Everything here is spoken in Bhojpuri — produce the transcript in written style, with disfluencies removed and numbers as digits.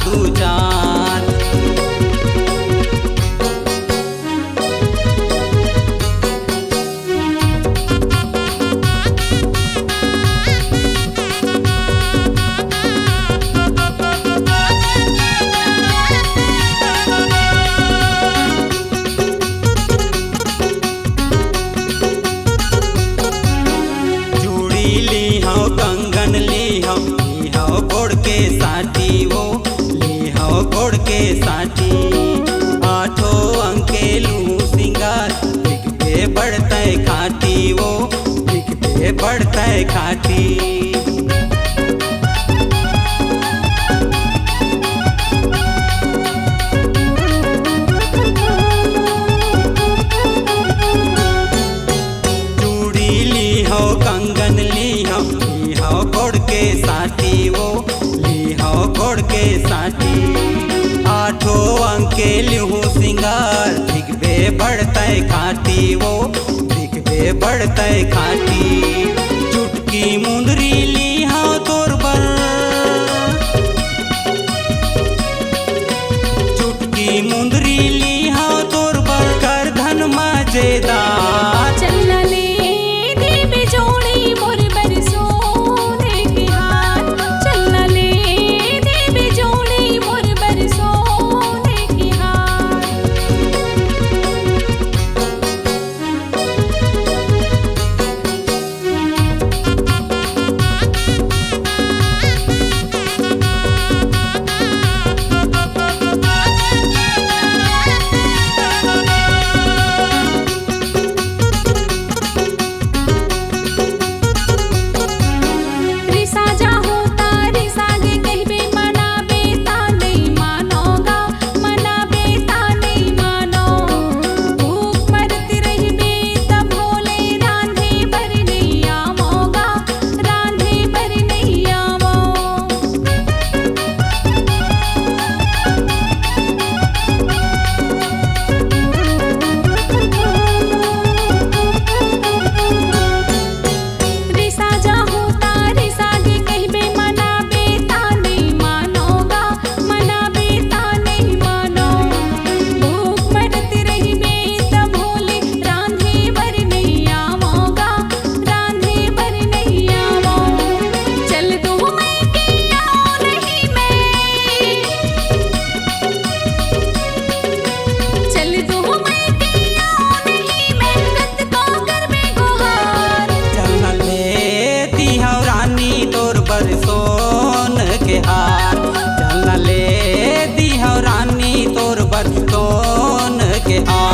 दू चार। कंगन ली हो गोड़ के साटी वो ली हो गोड़ के साटी। आठों अंकेलू सिंगार दिख पे बढ़ते खाटी वो दिख पे बढ़ते खाटी। चूड़ी ली हो कंगन ली हो गोड़ के साटी वो ली हो गोड़ के साटी। आठों अंकेलू सिंगार दिख बे बढ़ते खाटी वो दिख बे बढ़ते खाटी। चुटकी मुंदरी ली हो तोर बर चुटकी मुंदरी ली हो तोर बर कर धन मजेदार। चलना ले देवी जोड़ी मोर बरसो सोन के हार। चल ले दी हो रानी तोर बर सोन के हार।